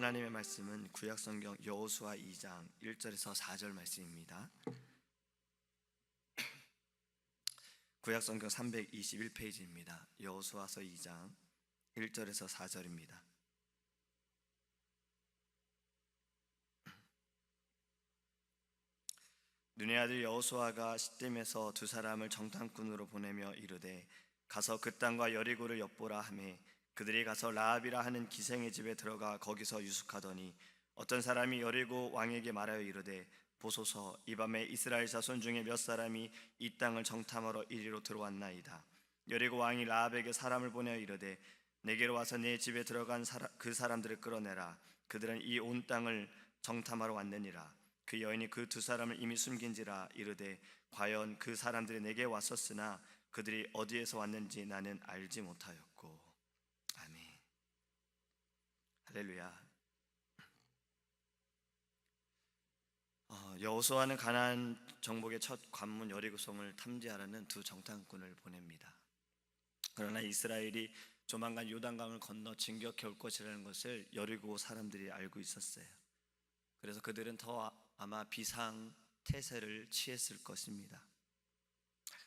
하나님의 말씀은 구약성경 여호수아 2장 1절에서 4절 말씀입니다. 구약성경 321페이지입니다. 여호수아서 2장 1절에서 4절입니다. 눈의 아들 여호수아가 시딤에서 두 사람을 정탐꾼으로 보내며 이르되 가서 그 땅과 여리고를 엿보라 하매 그들이 가서 라합이라 하는 기생의 집에 들어가 거기서 유숙하더니 어떤 사람이 여리고 왕에게 말하여 이르되 보소서 이 밤에 이스라엘 자손 중에 몇 사람이 이 땅을 정탐하러 이리로 들어왔나이다. 여리고 왕이 라합에게 사람을 보내어 이르되 내게로 와서 내 집에 들어간 그 사람들을 끌어내라. 그들은 이 온 땅을 정탐하러 왔느니라. 그 여인이 그 두 사람을 이미 숨긴지라 이르되 과연 그 사람들이 내게 왔었으나 그들이 어디에서 왔는지 나는 알지 못하였고. 아멘. 할렐루야. 여호수아는 가나안 정복의 첫 관문 여리고성을 탐지하라는 두 정탐꾼을 보냅니다. 그러나 이스라엘이 조만간 요단강을 건너 진격해 올 것이라는 것을 여리고 사람들이 알고 있었어요. 그래서 그들은 더 아마 비상태세를 취했을 것입니다.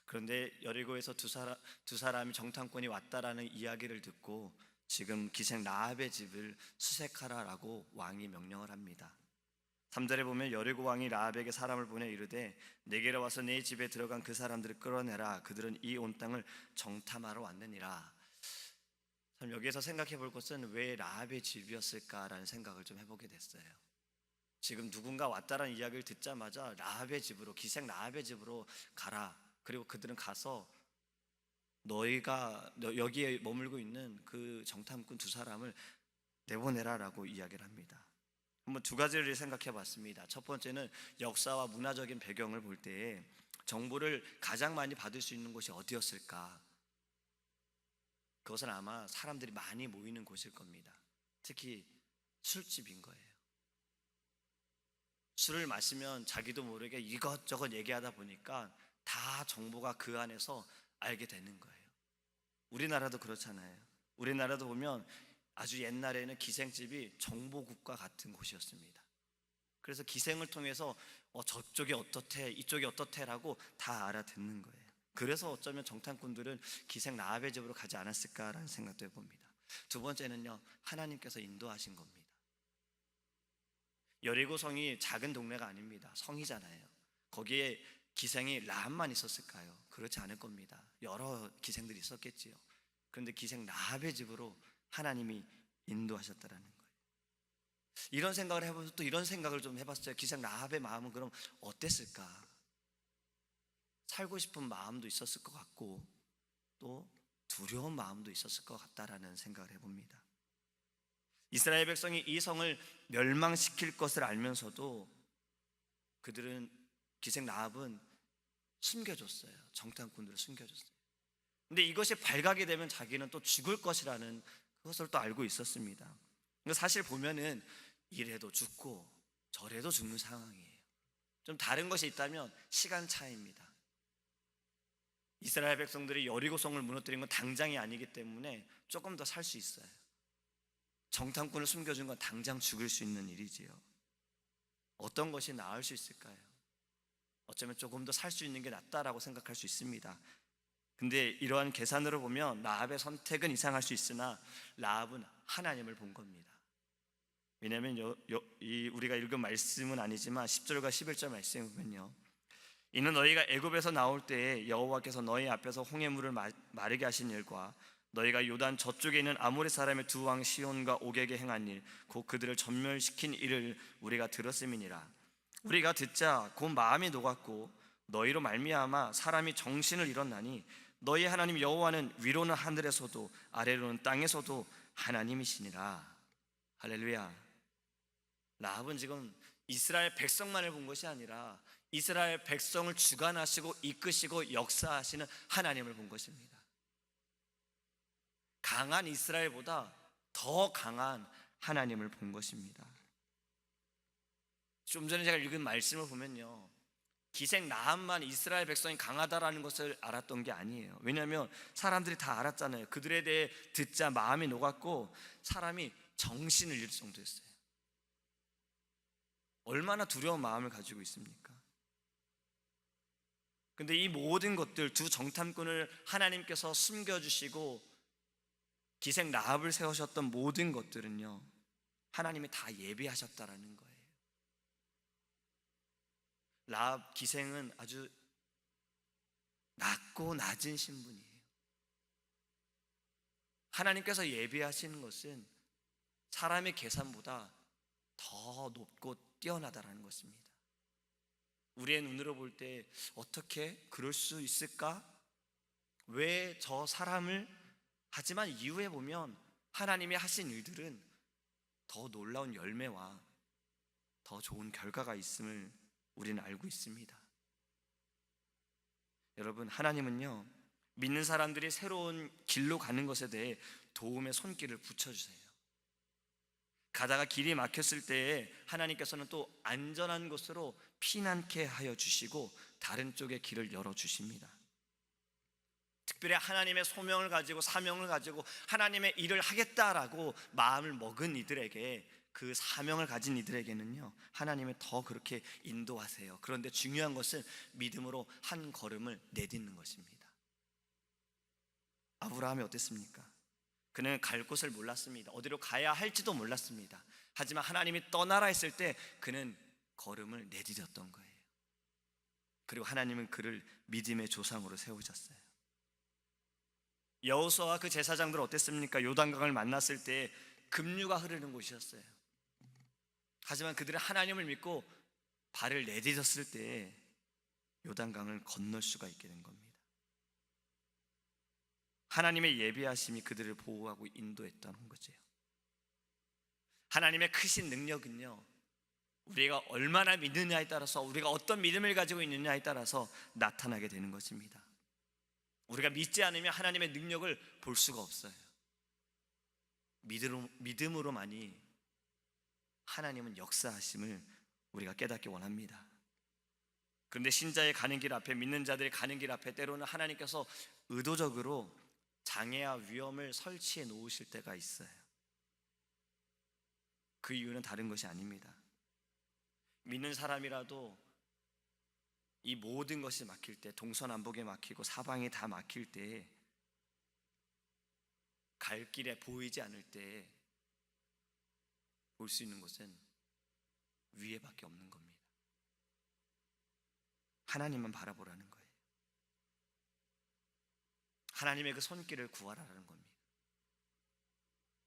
그런데 여리고에서 두 사람이 정탐꾼이 왔다라는 이야기를 듣고 지금 기생 라합의 집을 수색하라라고 왕이 명령을 합니다. 3절에 보면 여리고 왕이 라합에게 사람을 보내 이르되 내게로 와서 내 집에 들어간 그 사람들을 끌어내라. 그들은 이 온 땅을 정탐하러 왔느니라. 여기에서 생각해 볼 것은 왜 라합의 집이었을까라는 생각을 좀 해보게 됐어요. 지금 누군가 왔다라는 이야기를 듣자마자 라합의 집으로, 기생 라합의 집으로 가라. 그리고 그들은 가서 너희가 여기에 머물고 있는 그 정탐꾼 두 사람을 내보내라라고 이야기를 합니다. 한번 두 가지를 생각해 봤습니다. 첫 번째는 역사와 문화적인 배경을 볼 때에 정보를 가장 많이 받을 수 있는 곳이 어디였을까? 그것은 아마 사람들이 많이 모이는 곳일 겁니다. 특히 술집인 거예요. 술을 마시면 자기도 모르게 이것저것 얘기하다 보니까 다 정보가 그 안에서 알게 되는 거예요. 우리나라도 그렇잖아요. 우리나라도 보면 아주 옛날에는 기생집이 정보국과 같은 곳이었습니다. 그래서 기생을 통해서 저쪽이 어떻대 이쪽이 어떻대라고 다 알아듣는 거예요. 그래서 어쩌면 정탐꾼들은 기생 라합의 집으로 가지 않았을까라는 생각도 해봅니다. 두 번째는요, 하나님께서 인도하신 겁니다. 여리고성이 작은 동네가 아닙니다. 성이잖아요. 거기에 기생이 라합만 있었을까요? 그렇지 않을 겁니다. 여러 기생들이 있었겠지요. 그런데 기생 라합의 집으로 하나님이 인도하셨다라는 거예요. 이런 생각을 해보면서 또 이런 생각을 좀 해봤어요. 기생 라합의 마음은 그럼 어땠을까? 살고 싶은 마음도 있었을 것 같고 또 두려운 마음도 있었을 것 같다라는 생각을 해봅니다. 이스라엘 백성이 이 성을 멸망시킬 것을 알면서도 그들은, 기생 라합은 숨겨줬어요. 정탐꾼들을 숨겨줬어요. 근데 이것이 발각이 되면 자기는 또 죽을 것이라는 그것을 또 알고 있었습니다. 사실 보면은 이래도 죽고 저래도 죽는 상황이에요. 좀 다른 것이 있다면 시간 차이입니다. 이스라엘 백성들이 여리고성을 무너뜨린 건 당장이 아니기 때문에 조금 더 살 수 있어요. 정탐꾼을 숨겨준 건 당장 죽을 수 있는 일이지요. 어떤 것이 나을 수 있을까요? 어쩌면 조금 더 살 수 있는 게 낫다라고 생각할 수 있습니다. 근데 이러한 계산으로 보면 라합의 선택은 이상할 수 있으나 라합은 하나님을 본 겁니다. 왜냐하면 우리가 읽은 말씀은 아니지만 10절과 11절 말씀을 보면요, 이는 너희가 애굽에서 나올 때에 여호와께서 너희 앞에서 홍해물을 마르게 하신 일과 너희가 요단 저쪽에 있는 아모리 사람의 두 왕 시온과 옥에게 행한 일, 곧 그들을 전멸시킨 일을 우리가 들었음이니라. 우리가 듣자 곧 마음이 녹았고 너희로 말미암아 사람이 정신을 잃었나니 너희 하나님 여호와는 위로는 하늘에서도 아래로는 땅에서도 하나님이시니라. 할렐루야. 라합은 지금 이스라엘 백성만을 본 것이 아니라 이스라엘 백성을 주관하시고 이끄시고 역사하시는 하나님을 본 것입니다. 강한 이스라엘보다 더 강한 하나님을 본 것입니다. 좀 전에 제가 읽은 말씀을 보면요, 기생 라합만 이스라엘 백성이 강하다라는 것을 알았던 게 아니에요. 왜냐하면 사람들이 다 알았잖아요. 그들에 대해 듣자 마음이 녹았고 사람이 정신을 잃을 정도였어요. 얼마나 두려운 마음을 가지고 있습니까? 근데 이 모든 것들, 두 정탐꾼을 하나님께서 숨겨주시고 기생 라합을 세우셨던 모든 것들은요, 하나님이 다 예비하셨다라는 거예요. 라합 기생은 아주 낮고 낮은 신분이에요. 하나님께서 예비하시는 것은 사람의 계산보다 더 높고 뛰어나다라는 것입니다. 우리의 눈으로 볼 때 어떻게 그럴 수 있을까? 왜 저 사람을? 하지만 이후에 보면 하나님이 하신 일들은 더 놀라운 열매와 더 좋은 결과가 있음을 우리는 알고 있습니다. 여러분, 하나님은요, 믿는 사람들이 새로운 길로 가는 것에 대해 도움의 손길을 붙여주세요. 가다가 길이 막혔을 때에 하나님께서는 또 안전한 곳으로 피난케 하여 주시고 다른 쪽의 길을 열어주십니다. 특별히 하나님의 소명을 가지고 사명을 가지고 하나님의 일을 하겠다라고 마음을 먹은 이들에게, 그 사명을 가진 이들에게는요, 하나님이 더 그렇게 인도하세요. 그런데 중요한 것은 믿음으로 한 걸음을 내딛는 것입니다. 아브라함이 어땠습니까? 그는 갈 곳을 몰랐습니다. 어디로 가야 할지도 몰랐습니다. 하지만 하나님이 떠나라 했을 때 그는 걸음을 내디뎠던 거예요. 그리고 하나님은 그를 믿음의 조상으로 세우셨어요. 여호수아와 그 제사장들 어땠습니까? 요단강을 만났을 때 급류가 흐르는 곳이었어요. 하지만 그들은 하나님을 믿고 발을 내디뎠을 때 요단강을 건널 수가 있게 된 겁니다. 하나님의 예비하심이 그들을 보호하고 인도했다는 거죠. 하나님의 크신 능력은요, 우리가 얼마나 믿느냐에 따라서, 우리가 어떤 믿음을 가지고 있느냐에 따라서 나타나게 되는 것입니다. 우리가 믿지 않으면 하나님의 능력을 볼 수가 없어요. 믿음으로만이 하나님은 역사하심을 우리가 깨닫기 원합니다. 그런데 신자의 가는 길 앞에, 믿는 자들의 가는 길 앞에 때로는 하나님께서 의도적으로 장애와 위험을 설치해 놓으실 때가 있어요. 그 이유는 다른 것이 아닙니다. 믿는 사람이라도 이 모든 것이 막힐 때, 동서남북에 막히고 사방이 다 막힐 때, 갈 길에 보이지 않을 때 볼 수 있는 것은 위에밖에 없는 겁니다. 하나님만 바라보라는 거예요. 하나님의 그 손길을 구하라는 겁니다.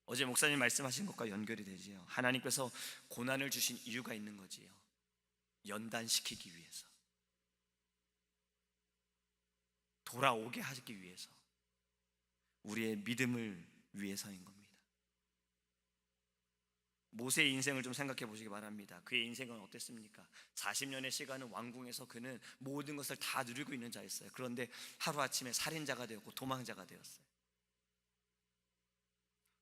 어제 목사님 말씀하신 것과 연결이 되지요. 하나님께서 고난을 주신 이유가 있는 거지요. 연단시키기 위해서, 돌아오게 하기 위해서, 우리의 믿음을 위해서인 겁니다. 모세의 인생을 좀 생각해 보시기 바랍니다. 그의 인생은 어땠습니까? 40년의 시간은 왕궁에서 그는 모든 것을 다 누리고 있는 자였어요. 그런데 하루아침에 살인자가 되었고 도망자가 되었어요.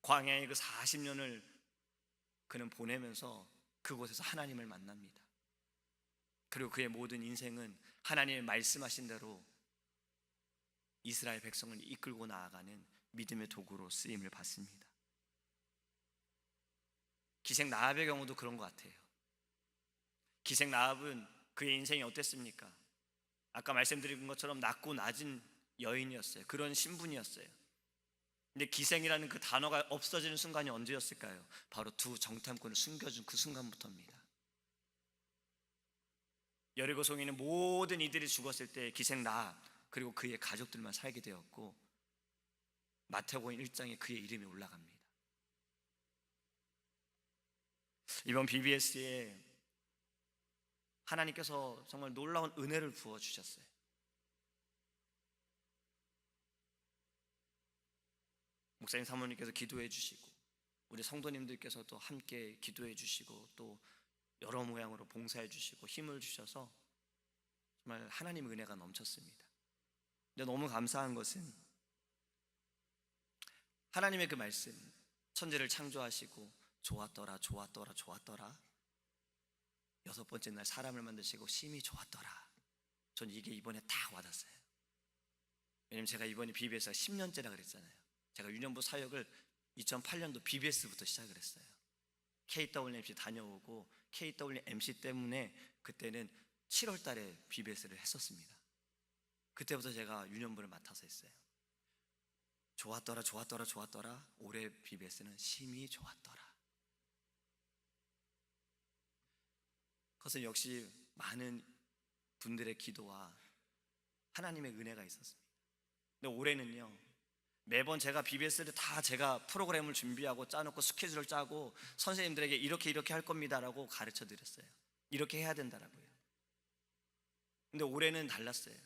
광야의 그 40년을 그는 보내면서 그곳에서 하나님을 만납니다. 그리고 그의 모든 인생은 하나님의 말씀하신 대로 이스라엘 백성을 이끌고 나아가는 믿음의 도구로 쓰임을 받습니다. 기생 라합의 경우도 그런 것 같아요. 기생 라합은 그의 인생이 어땠습니까? 아까 말씀드린 것처럼 낮고 낮은 여인이었어요. 그런 신분이었어요. 근데 기생이라는 그 단어가 없어지는 순간이 언제였을까요? 바로 두 정탐꾼을 숨겨준 그 순간부터입니다. 여리고 성에 모든 이들이 죽었을 때 기생 라합 그리고 그의 가족들만 살게 되었고, 마태복음 1장에 그의 이름이 올라갑니다. 이번 BBS에 하나님께서 정말 놀라운 은혜를 부어주셨어요. 목사님 사모님께서 기도해 주시고, 우리 성도님들께서도 함께 기도해 주시고, 또 여러 모양으로 봉사해 주시고 힘을 주셔서 정말 하나님의 은혜가 넘쳤습니다. 근데 너무 감사한 것은 하나님의 그 말씀, 천지를 창조하시고 좋았더라 좋았더라 좋았더라, 여섯 번째 날 사람을 만드시고 심히 좋았더라. 전 이게 이번에 딱 와닿았어요. 왜냐면 제가 이번에 BBS가 10년째라 그랬잖아요. 제가 유년부 사역을 2008년도 BBS부터 시작을 했어요. KWMC 다녀오고 KWMC 때문에 그때는 7월 달에 BBS를 했었습니다. 그때부터 제가 유년부를 맡아서 했어요. 좋았더라 좋았더라 좋았더라. 올해 BBS는 심히 좋았더라. 그것은 역시 많은 분들의 기도와 하나님의 은혜가 있었습니다. 근데 올해는요, 매번 제가 BBS를 다 제가 프로그램을 준비하고 짜놓고 스케줄을 짜고 선생님들에게 이렇게 할 겁니다라고 가르쳐 드렸어요. 이렇게 해야 된다라고요. 근데 올해는 달랐어요.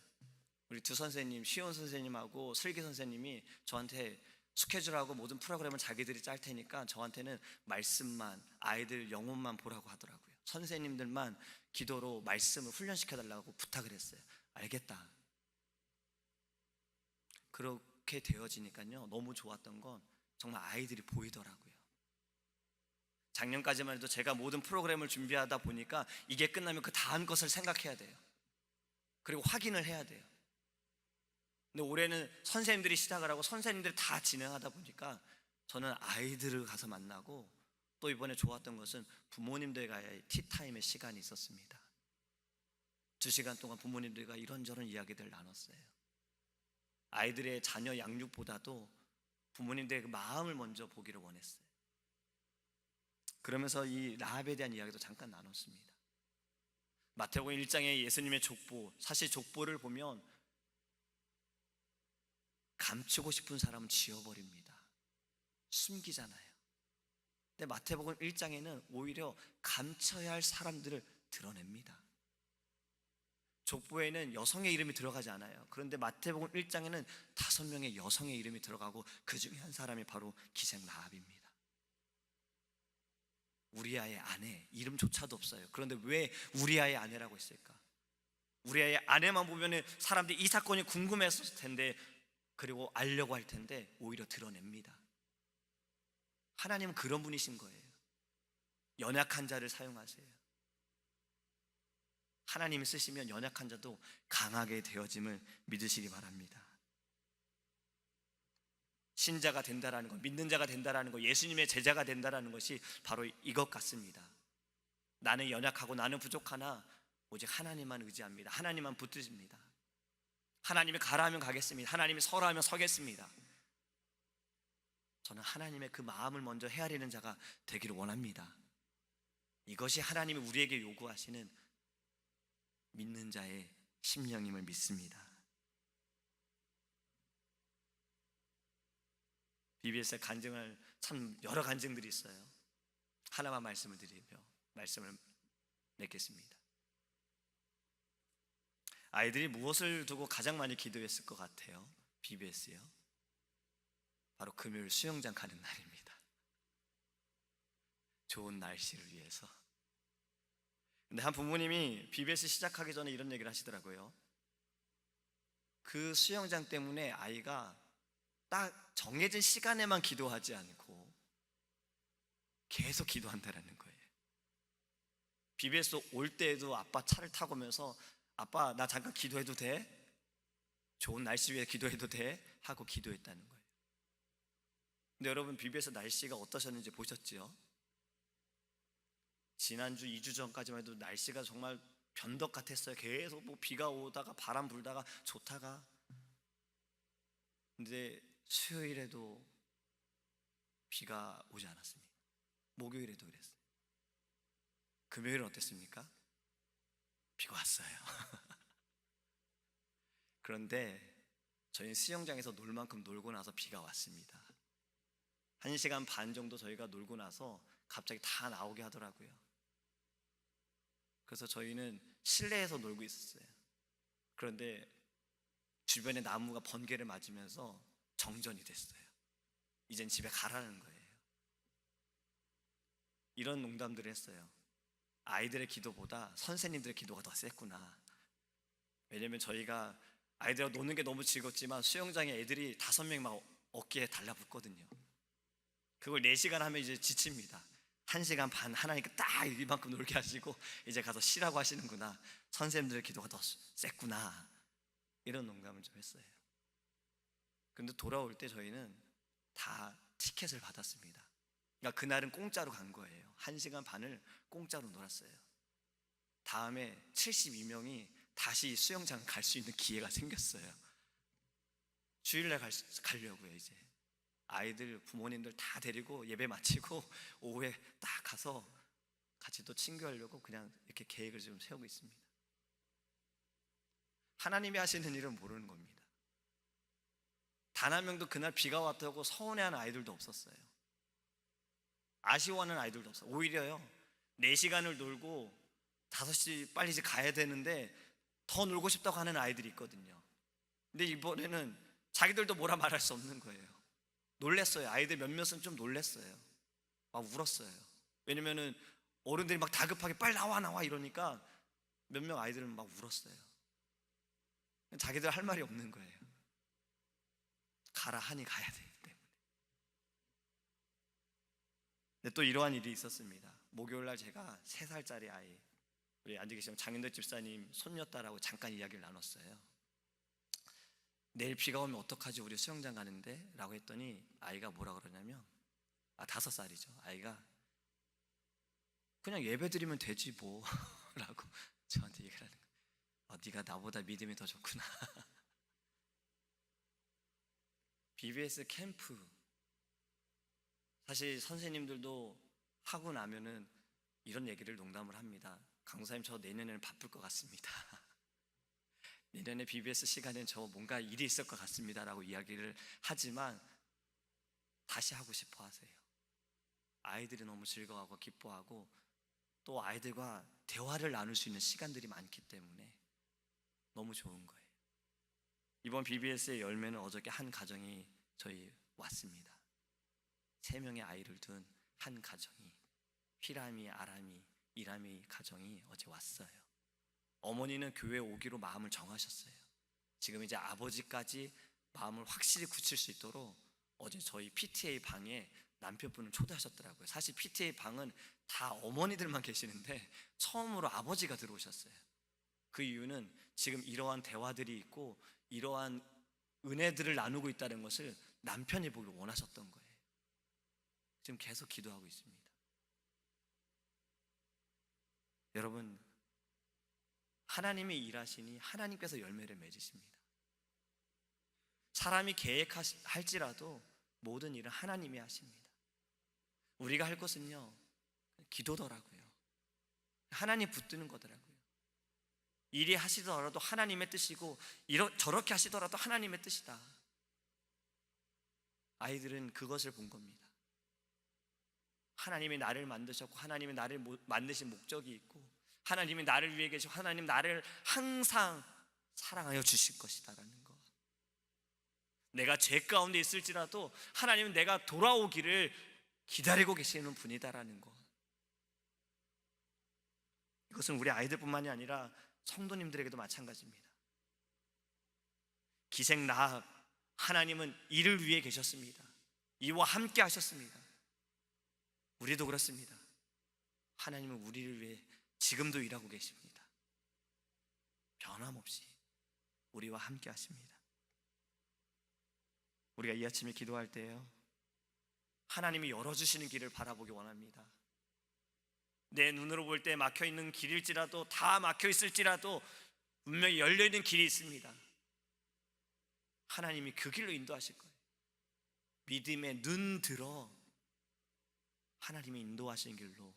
우리 두 선생님, 시온 선생님하고 슬기 선생님이 저한테 스케줄하고 모든 프로그램을 자기들이 짤 테니까 저한테는 말씀만, 아이들 영혼만 보라고 하더라고요. 선생님들만 기도로 말씀을 훈련시켜달라고 부탁을 했어요. 알겠다. 그렇게 되어지니까요, 너무 좋았던 건 정말 아이들이 보이더라고요. 작년까지만 해도 제가 모든 프로그램을 준비하다 보니까 이게 끝나면 그 다음 것을 생각해야 돼요. 그리고 확인을 해야 돼요. 근데 올해는 선생님들이 시작을 하고 선생님들이 다 진행하다 보니까 저는 아이들을 가서 만나고, 또 이번에 좋았던 것은 부모님들과의 티타임의 시간이 있었습니다. 2시간 동안 부모님들과 이런저런 이야기들 나눴어요. 아이들의 자녀 양육보다도 부모님들의 그 마음을 먼저 보기를 원했어요. 그러면서 이 라합에 대한 이야기도 잠깐 나눴습니다. 마태복음 1장의 예수님의 족보, 사실 족보를 보면 감추고 싶은 사람은 지워버립니다. 숨기잖아요. 근데 마태복음 1장에는 오히려 감춰야 할 사람들을 드러냅니다. 족보에는 여성의 이름이 들어가지 않아요. 그런데 마태복음 1장에는 5명의 여성의 이름이 들어가고 그 중에 한 사람이 바로 기생 라합입니다. 우리아의 아내, 이름조차도 없어요. 그런데 왜 우리아의 아내라고 했을까? 우리아의 아내만 보면 사람들이 이 사건이 궁금했을 텐데, 그리고 알려고 할 텐데 오히려 드러냅니다. 하나님은 그런 분이신 거예요. 연약한 자를 사용하세요. 하나님이 쓰시면 연약한 자도 강하게 되어짐을 믿으시기 바랍니다. 신자가 된다라는 것, 믿는 자가 된다라는 것, 예수님의 제자가 된다라는 것이 바로 이것 같습니다. 나는 연약하고 나는 부족하나 오직 하나님만 의지합니다. 하나님만 붙드십니다. 하나님이 가라 하면 가겠습니다. 하나님이 서라 하면 서겠습니다. 저는 하나님의 그 마음을 먼저 헤아리는 자가 되기를 원합니다. 이것이 하나님이 우리에게 요구하시는 믿는 자의 심령임을 믿습니다. BBS에 간증을 참 여러 간증들이 있어요. 하나만 말씀을 드리며 말씀을 맺겠습니다. 아이들이 무엇을 두고 가장 많이 기도했을 것 같아요? BBS요? 바로 금요일 수영장 가는 날입니다. 좋은 날씨를 위해서. 근데 한 부모님이 BBS 시작하기 전에 이런 얘기를 하시더라고요. 그 수영장 때문에 아이가 딱 정해진 시간에만 기도하지 않고 계속 기도한다는 거예요. BBS 올 때에도 아빠 차를 타고 오면서 아빠 나 잠깐 기도해도 돼? 좋은 날씨 위해 기도해도 돼? 하고 기도했다는 거예요. 근데 여러분 BBS 날씨가 어떠셨는지 보셨죠? 지난주 2주 전까지만 해도 날씨가 정말 변덕 같았어요. 계속 뭐 비가 오다가 바람 불다가 좋다가. 근데 수요일에도 비가 오지 않았습니다. 목요일에도 그랬어요. 금요일은 어땠습니까? 비가 왔어요. 그런데 저희는 수영장에서 놀 만큼 놀고 나서 비가 왔습니다. 1시간 반 정도 저희가 놀고 나서 갑자기 다 나오게 하더라고요. 그래서 저희는 실내에서 놀고 있었어요. 그런데 주변에 나무가 번개를 맞으면서 정전이 됐어요. 이젠 집에 가라는 거예요. 이런 농담들을 했어요. 아이들의 기도보다 선생님들의 기도가 더 셌구나. 왜냐면 저희가 아이들하고 노는 게 너무 즐겁지만 수영장에 애들이 5명 막 어깨에 달라붙거든요. 그걸 4시간 하면 이제 지칩니다. 1시간 반 하나니까 딱 이만큼 놀게 하시고 이제 가서 쉬라고 하시는구나. 선생님들의 기도가 더 셌구나. 이런 농담을 좀 했어요. 근데 돌아올 때 저희는 다 티켓을 받았습니다. 그러니까 그날은 공짜로 간 거예요. 1시간 반을 공짜로 놀았어요. 다음에 72명이 다시 수영장 갈 수 있는 기회가 생겼어요. 주일날 가려고요. 이제 아이들 부모님들 다 데리고 예배 마치고 오후에 딱 가서 같이 또 친구하려고 그냥 이렇게 계획을 지금 세우고 있습니다. 하나님이 하시는 일은 모르는 겁니다. 단 한 명도 그날 비가 왔다고 서운해하는 아이들도 없었어요. 아쉬워하는 아이들도 없어요. 오히려요, 4시간을 놀고 5시 빨리 이제 가야 되는데 더 놀고 싶다고 하는 아이들이 있거든요. 근데 이번에는 자기들도 뭐라 말할 수 없는 거예요. 놀랬어요. 아이들 몇몇은 좀 놀랬어요. 막 울었어요. 왜냐면은 어른들이 막 다급하게 빨리 나와 이러니까 몇 명 아이들은 막 울었어요. 자기들 할 말이 없는 거예요. 가라 하니 가야 되기 때문에. 근데 또 이러한 일이 있었습니다. 목요일날 제가 3살짜리 아이, 우리 앉아 계시는 장인덕 집사님 손녀딸하고 잠깐 이야기를 나눴어요. 내일 비가 오면 어떡하지, 우리 수영장 가는데? 라고 했더니 아이가 뭐라 그러냐면, 5살이죠. 아이가 그냥 예배 드리면 되지 뭐 라고 저한테 얘기를 하는 거예요. 네가 나보다 믿음이 더 좋구나. BBS 캠프, 사실 선생님들도 하고 나면은 이런 얘기를 농담을 합니다. 강사님, 저 내년에는 바쁠 것 같습니다. 내년에 BBS 시간엔 저 뭔가 일이 있을 것 같습니다 라고 이야기를 하지만 다시 하고 싶어 하세요. 아이들이 너무 즐거워하고 기뻐하고 또 아이들과 대화를 나눌 수 있는 시간들이 많기 때문에 너무 좋은 거예요. 이번 BBS의 열매는 어저께 한 가정이 저희 왔습니다. 3명의 아이를 둔 한 가정이, 휘람이, 아람이, 이람이 가정이 어제 왔어요. 어머니는 교회에 오기로 마음을 정하셨어요. 지금 이제 아버지까지 마음을 확실히 굳힐 수 있도록 어제 저희 PTA 방에 남편분을 초대하셨더라고요. 사실 PTA 방은 다 어머니들만 계시는데 처음으로 아버지가 들어오셨어요. 그 이유는 지금 이러한 대화들이 있고 이러한 은혜들을 나누고 있다는 것을 남편이 보기 원하셨던 거예요. 지금 계속 기도하고 있습니다. 여러분, 하나님이 일하시니 하나님께서 열매를 맺으십니다. 사람이 계획할지라도 모든 일은 하나님이 하십니다. 우리가 할 것은요, 기도더라고요. 하나님 붙드는 거더라고요. 일이 하시더라도 하나님의 뜻이고 저렇게 하시더라도 하나님의 뜻이다. 아이들은 그것을 본 겁니다. 하나님이 나를 만드셨고 하나님이 나를 만드신 목적이 있고 하나님이 나를 위해 계시고 하나님 나를 항상 사랑하여 주실 것이다라는 것. 내가 죄 가운데 있을지라도 하나님은 내가 돌아오기를 기다리고 계시는 분이다라는 것. 이것은 우리 아이들뿐만이 아니라 성도님들에게도 마찬가지입니다. 기생라합, 하나님은 이를 위해 계셨습니다. 이와 함께 하셨습니다. 우리도 그렇습니다. 하나님은 우리를 위해 지금도 일하고 계십니다. 변함없이 우리와 함께 하십니다. 우리가 이 아침에 기도할 때요, 하나님이 열어주시는 길을 바라보기 원합니다. 내 눈으로 볼 때 막혀있는 길일지라도, 다 막혀있을지라도 분명히 열려있는 길이 있습니다. 하나님이 그 길로 인도하실 거예요. 믿음의 눈 들어 하나님이 인도하시는 길로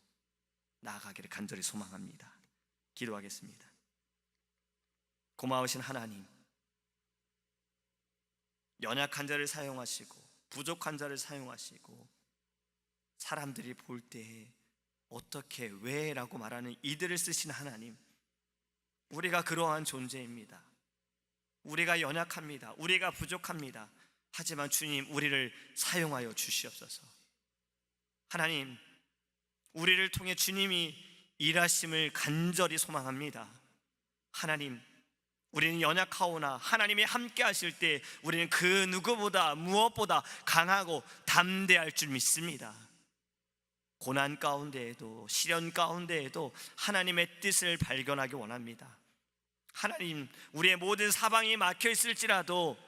나아가기를 간절히 소망합니다. 기도하겠습니다. 고마우신 하나님, 연약한 자를 사용하시고 부족한 자를 사용하시고 사람들이 볼 때 어떻게, 왜 라고 말하는 이들을 쓰신 하나님, 우리가 그러한 존재입니다. 우리가 연약합니다. 우리가 부족합니다. 하지만 주님, 우리를 사용하여 주시옵소서. 하나님, 우리를 통해 주님이 일하심을 간절히 소망합니다. 하나님, 우리는 연약하오나 하나님이 함께 하실 때 우리는 그 누구보다 무엇보다 강하고 담대할 줄 믿습니다. 고난 가운데에도 시련 가운데에도 하나님의 뜻을 발견하기 원합니다. 하나님, 우리의 모든 사방이 막혀 있을지라도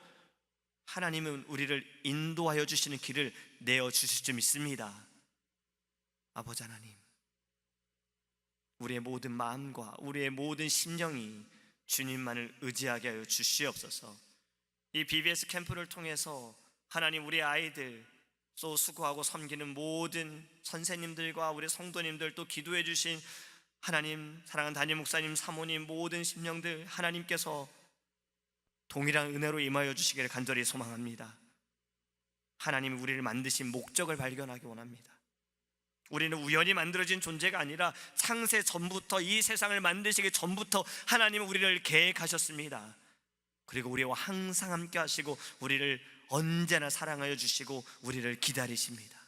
하나님은 우리를 인도하여 주시는 길을 내어 주실 줄 믿습니다. 아버지 하나님, 우리의 모든 마음과 우리의 모든 심령이 주님만을 의지하게 하여 주시옵소서. 이 BBS 캠프를 통해서 하나님, 우리 아이들 또 수고하고 섬기는 모든 선생님들과 우리 성도님들, 또 기도해 주신 하나님, 사랑하는 담임 목사님, 사모님, 모든 심령들 하나님께서 동일한 은혜로 임하여 주시기를 간절히 소망합니다. 하나님, 우리를 만드신 목적을 발견하기 원합니다. 우리는 우연히 만들어진 존재가 아니라 창세 전부터, 이 세상을 만드시기 전부터 하나님은 우리를 계획하셨습니다. 그리고 우리와 항상 함께 하시고 우리를 언제나 사랑하여 주시고 우리를 기다리십니다.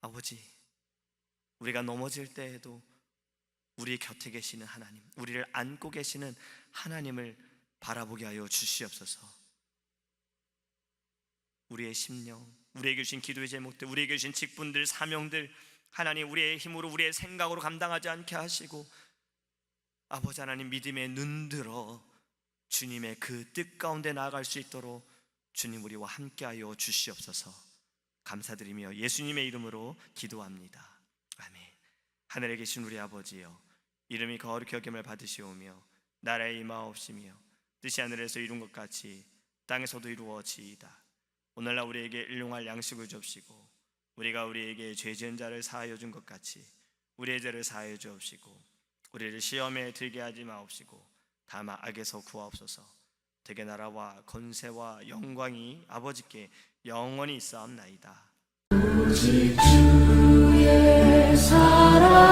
아버지, 우리가 넘어질 때에도 우리 곁에 계시는 하나님, 우리를 안고 계시는 하나님을 바라보게 하여 주시옵소서. 우리의 심령, 우리에게 주신 기도의 제목들, 우리에게 주신 직분들, 사명들 하나님, 우리의 힘으로, 우리의 생각으로 감당하지 않게 하시고 아버지 하나님, 믿음의 눈 들어 주님의 그 뜻 가운데 나아갈 수 있도록 주님 우리와 함께하여 주시옵소서. 감사드리며 예수님의 이름으로 기도합니다. 아멘. 하늘에 계신 우리 아버지여, 이름이 거룩히 여김을 받으시오며 나라의 임하옵시며 뜻이 하늘에서 이룬 것 같이 땅에서도 이루어지이다. 오늘날 우리에게 일용할 양식을 주옵시고 우리가 우리에게 죄 지은 자를 사하여 준 것 같이 우리의 죄를 사하여 주옵시고 우리를 시험에 들게 하지 마옵시고 다만 악에서 구하옵소서. 대개 나라와 권세와 영광이 아버지께 영원히 있사옵나이다. 오직 주의 사랑